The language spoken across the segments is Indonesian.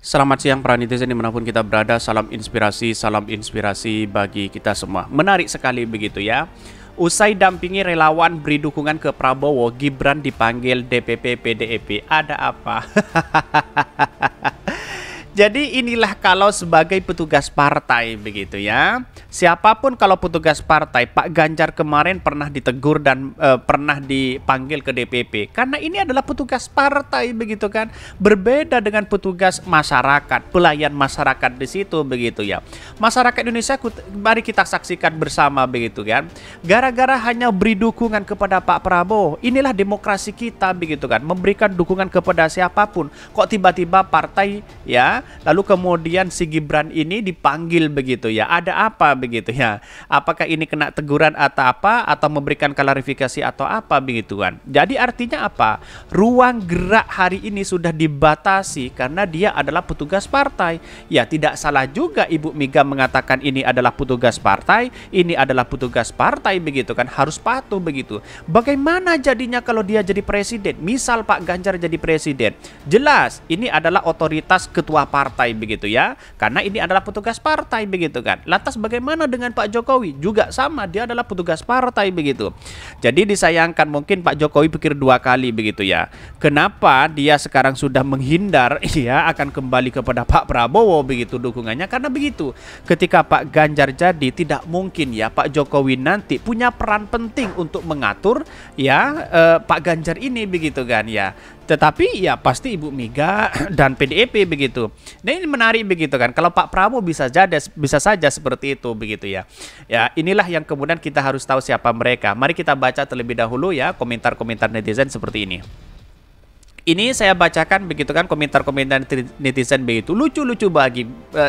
Selamat siang para netizen dimanapun kita berada, salam inspirasi bagi kita semua. Menarik sekali begitu ya. Usai dampingi relawan beri dukungan ke Prabowo, Gibran dipanggil DPP PDIP. Ada apa? Jadi inilah kalau sebagai petugas partai begitu ya. Siapapun kalau petugas partai, Pak Ganjar kemarin pernah ditegur dan pernah dipanggil ke DPP. Karena ini adalah petugas partai begitu kan. Berbeda dengan petugas masyarakat, pelayan masyarakat di situ begitu ya. Masyarakat Indonesia mari kita saksikan bersama begitu kan. Gara-gara hanya beri dukungan kepada Pak Prabowo, inilah demokrasi kita begitu kan. Memberikan dukungan kepada siapapun. Kok tiba-tiba partai ya, lalu kemudian si Gibran ini dipanggil begitu ya. Ada apa begitu ya? Apakah ini kena teguran atau apa, atau memberikan klarifikasi atau apa begitu kan? Jadi artinya apa? Ruang gerak hari ini sudah dibatasi karena dia adalah petugas partai. Ya tidak salah juga Ibu Mega mengatakan ini adalah petugas partai, ini adalah petugas partai begitu kan, harus patuh begitu. Bagaimana jadinya kalau dia jadi presiden? Misal Pak Ganjar jadi presiden, jelas ini adalah otoritas ketua partai begitu ya, karena ini adalah petugas partai begitu kan. Lantas bagaimana dengan Pak Jokowi? Juga sama, dia adalah petugas partai begitu. Jadi disayangkan mungkin Pak Jokowi pikir dua kali begitu ya. Kenapa dia sekarang sudah menghindar ya akan kembali kepada Pak Prabowo begitu dukungannya, karena begitu. Ketika Pak Ganjar jadi, tidak mungkin ya Pak Jokowi nanti punya peran penting untuk mengatur ya Pak Ganjar ini begitu kan ya. Tetapi ya pasti Ibu Mega dan PDIP begitu. Nah ini menarik begitu kan. Kalau Pak Prabowo bisa saja seperti itu begitu ya. Ya inilah yang kemudian kita harus tahu siapa mereka. Mari kita baca terlebih dahulu ya komentar-komentar netizen seperti ini. Ini saya bacakan begitu kan komentar-komentar netizen begitu. Lucu-lucu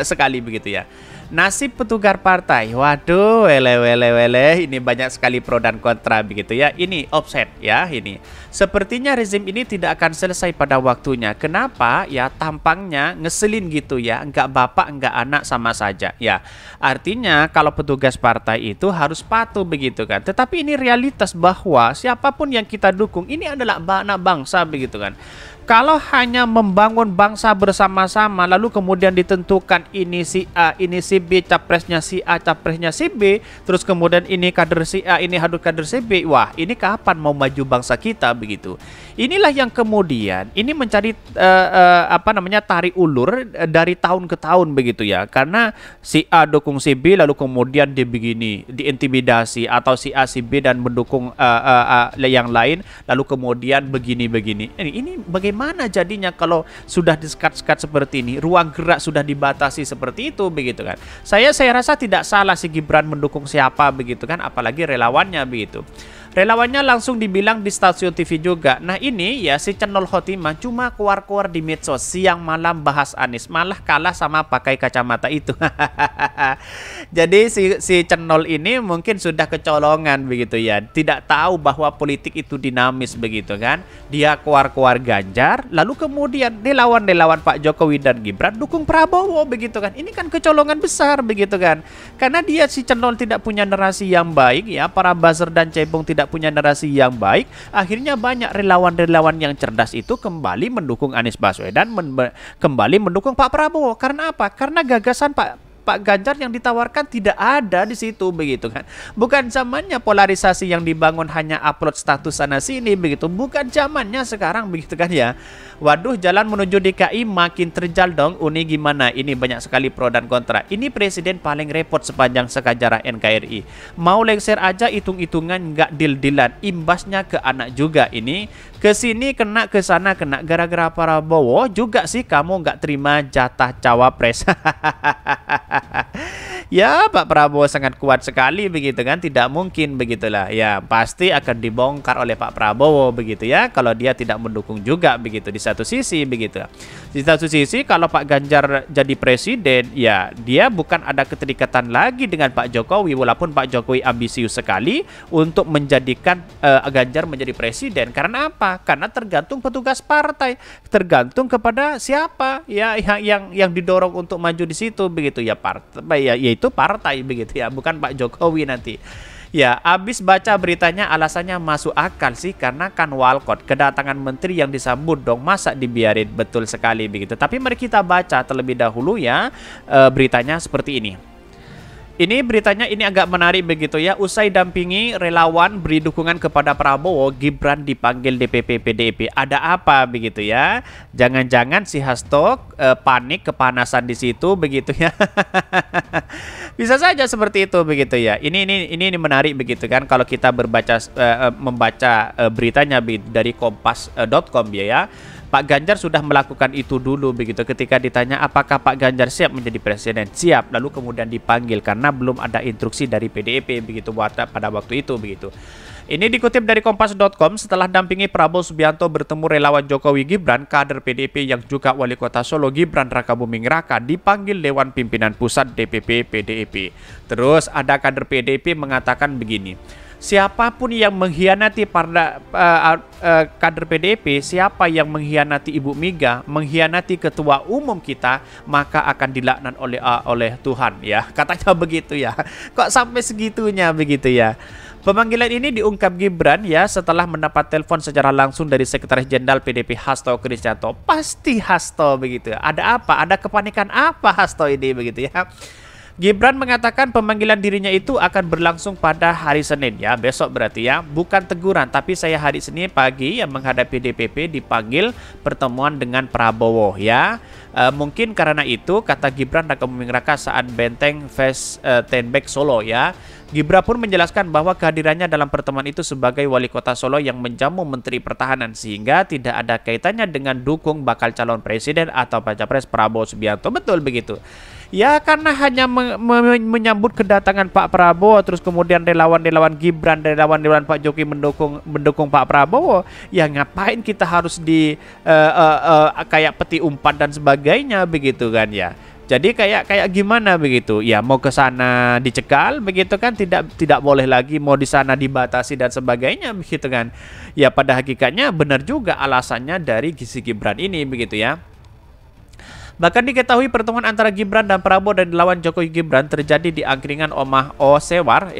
sekali begitu ya. Nasib petugas partai. Waduh, wele. Ini banyak sekali pro dan kontra begitu ya. Ini offset ya ini. Sepertinya rezim ini tidak akan selesai pada waktunya. Kenapa? Ya tampangnya ngeselin gitu ya. Enggak bapak, enggak anak sama saja ya. Artinya kalau petugas partai itu harus patuh begitu kan. Tetapi ini realitas bahwa siapapun yang kita dukung ini adalah anak bangsa begitu kan. Kalau hanya membangun bangsa bersama-sama lalu kemudian ditentukan ini si A, ini si B, capresnya si A, capresnya si B, terus kemudian ini kader si A, ini kader si B. Wah, ini kapan mau maju bangsa kita begitu? Inilah yang kemudian ini mencari tarik ulur dari tahun ke tahun begitu ya. Karena si A dukung si B lalu kemudian dia begini, diintimidasi, atau si A si B dan mendukung yang lain lalu kemudian begini. Ini bagaimana jadinya kalau sudah disekat-sekat seperti ini, ruang gerak sudah dibatasi seperti itu begitu kan. Saya rasa tidak salah si Gibran mendukung siapa begitu kan, apalagi relawannya begitu. Relawannya langsung dibilang di stasiun TV juga. Nah ini ya si Cenol Khotimah cuma keluar-keluar di medsos siang malam bahas Anies, malah kalah sama pakai kacamata itu. Jadi si Cenol ini mungkin sudah kecolongan begitu ya, tidak tahu bahwa politik itu dinamis begitu kan. Dia keluar-keluar Ganjar, lalu kemudian relawan Pak Jokowi dan Gibran dukung Prabowo begitu kan. Ini kan kecolongan besar begitu kan. Karena dia si Cenol tidak punya narasi yang baik ya, para buzzer dan cebong tidak punya narasi yang baik, akhirnya banyak relawan-relawan yang cerdas itu kembali mendukung Anies Baswedan, kembali mendukung Pak Prabowo. Karena apa? Karena gagasan Pak Ganjar yang ditawarkan tidak ada di situ begitu kan. Bukan zamannya polarisasi yang dibangun hanya upload status sana sini begitu. Bukan zamannya sekarang begitu kan ya. Waduh, jalan menuju DKI makin terjal dong. Uni gimana? Ini banyak sekali pro dan kontra. Ini presiden paling repot sepanjang sejarah NKRI. Mau lengser aja hitung-hitungan nggak deal-dealan. Imbasnya ke anak juga ini. Kesini kena, ke sana kena. Gara-gara Prabowo juga sih kamu nggak terima jatah cawapres. Ya Pak Prabowo sangat kuat sekali begitu kan, tidak mungkin begitulah ya, pasti akan dibongkar oleh Pak Prabowo begitu ya kalau dia tidak mendukung juga begitu. Di satu sisi begitu, di satu sisi kalau Pak Ganjar jadi presiden ya dia bukan ada keterikatan lagi dengan Pak Jokowi, walaupun Pak Jokowi ambisius sekali untuk menjadikan Ganjar menjadi presiden. Karena apa? Karena tergantung petugas partai, tergantung kepada siapa ya yang didorong untuk maju di situ begitu ya, partai ya, yaitu partai begitu ya, bukan Pak Jokowi nanti. Ya, abis baca beritanya alasannya masuk akal sih, karena kan walkot, kedatangan menteri yang disambut dong, masa dibiarin, betul sekali begitu. Tapi mari kita baca terlebih dahulu ya beritanya seperti ini. Ini beritanya ini agak menarik begitu ya. Usai dampingi relawan beri dukungan kepada Prabowo, Gibran dipanggil DPP PDIP. Ada apa begitu ya? Jangan-jangan si Hasto panik, kepanasan di situ begitu ya. Bisa saja seperti itu begitu ya. Ini menarik begitu kan kalau kita membaca beritanya dari kompas.com ya. Pak Ganjar sudah melakukan itu dulu begitu. Ketika ditanya apakah Pak Ganjar siap menjadi presiden, siap. Lalu kemudian dipanggil karena belum ada instruksi dari PDIP begitu pada waktu itu begitu. Ini dikutip dari kompas.com, setelah dampingi Prabowo Subianto bertemu relawan Jokowi Gibran, kader PDIP yang juga wali kota Solo Gibran Rakabuming Raka dipanggil Dewan Pimpinan Pusat DPP PDIP. Terus ada kader PDIP mengatakan begini. Siapapun yang mengkhianati kader PDIP, siapa yang mengkhianati Ibu Mega, mengkhianati ketua umum kita, maka akan dilaknat oleh Tuhan ya. Katanya begitu ya. Kok sampai segitunya begitu ya. Pemanggilan ini diungkap Gibran ya setelah mendapat telepon secara langsung dari Sekretaris Jenderal PDIP Hasto Kristianto. Pasti Hasto begitu. Ada apa? Ada kepanikan apa Hasto ini begitu ya. Gibran mengatakan pemanggilan dirinya itu akan berlangsung pada hari Senin ya, besok berarti ya. Bukan teguran, tapi saya hari Senin pagi yang menghadapi DPP dipanggil pertemuan dengan Prabowo ya. Mungkin karena itu kata Gibran Rakabuming Raka saat Benteng Fest Tenbek Solo ya. Gibran pun menjelaskan bahwa kehadirannya dalam pertemuan itu sebagai wali kota Solo yang menjamu Menteri Pertahanan sehingga tidak ada kaitannya dengan dukung bakal calon presiden atau baca pres Prabowo Subianto. Betul begitu. Ya karena hanya menyambut kedatangan Pak Prabowo, terus kemudian relawan-relawan Gibran, relawan-relawan Pak Jokowi mendukung Pak Prabowo. Ya ngapain kita harus kayak peti umpan dan sebagainya begitu kan ya. Jadi kayak gimana begitu? Ya mau ke sana dicekal begitu kan, tidak boleh lagi, mau di sana dibatasi dan sebagainya begitu kan. Ya pada hakikatnya benar juga alasannya dari si Gibran ini begitu ya. Bahkan diketahui pertemuan antara Gibran dan Prabowo dan lawan Jokowi Gibran terjadi di angkringan Omah Semar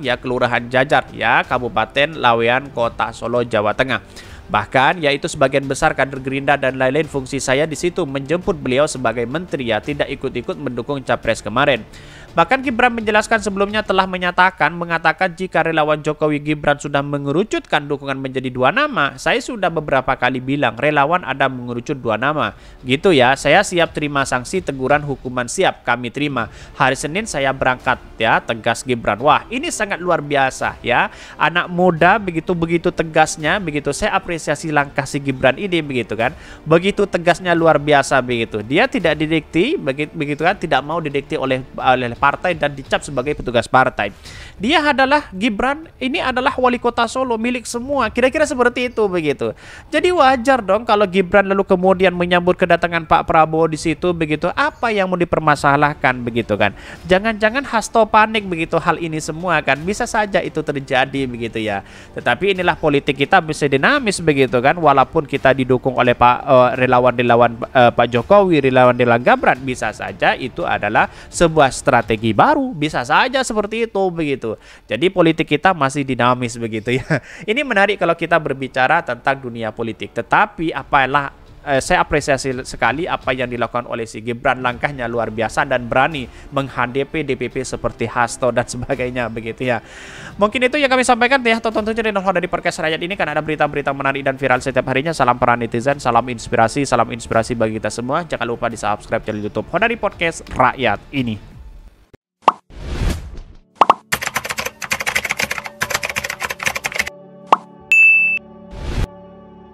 ya Kelurahan Jajar ya Kabupaten Lawean Kota Solo Jawa Tengah. Bahkan yaitu sebagian besar kader Gerindra dan lain-lain fungsi saya di situ menjemput beliau sebagai menteri ya, tidak ikut-ikut mendukung capres kemarin. Bahkan Gibran menjelaskan sebelumnya telah mengatakan jika relawan Jokowi Gibran sudah mengerucutkan dukungan menjadi 2 nama. Saya sudah beberapa kali bilang relawan ada mengerucut 2 nama. Gitu ya, saya siap terima sanksi, teguran, hukuman siap kami terima. Hari Senin saya berangkat ya, tegas Gibran. Wah, ini sangat luar biasa ya. Anak muda begitu tegasnya begitu. Saya apresiasi langkah si Gibran ini begitu kan. Begitu tegasnya luar biasa begitu. Dia tidak didikti begitu kan, tidak mau didikti oleh partai dan dicap sebagai petugas partai. Dia adalah Gibran, ini adalah wali kota Solo milik semua. Kira-kira seperti itu begitu. Jadi wajar dong kalau Gibran lalu kemudian menyambut kedatangan Pak Prabowo di situ begitu. Apa yang mau dipermasalahkan begitu kan? Jangan-jangan Hasto panik begitu hal ini semua kan? Bisa saja itu terjadi begitu ya. Tetapi inilah politik kita bisa dinamis begitu kan. Walaupun kita didukung oleh relawan-relawan Pak Jokowi, relawan-relawan Gibran, bisa saja itu adalah sebuah strategi baru, bisa saja seperti itu begitu. Jadi politik kita masih dinamis begitu ya. Ini menarik kalau kita berbicara tentang dunia politik. Tetapi saya apresiasi sekali apa yang dilakukan oleh si Gibran, langkahnya luar biasa dan berani menghadapi DPP seperti Hasto dan sebagainya begitu ya. Mungkin itu yang kami sampaikan ya. Tonton terus channel dari Podcast Rakyat ini kan ada berita-berita menarik dan viral setiap harinya. Salam para netizen, salam inspirasi bagi kita semua. Jangan lupa di subscribe channel YouTube Honda di Podcast Rakyat ini.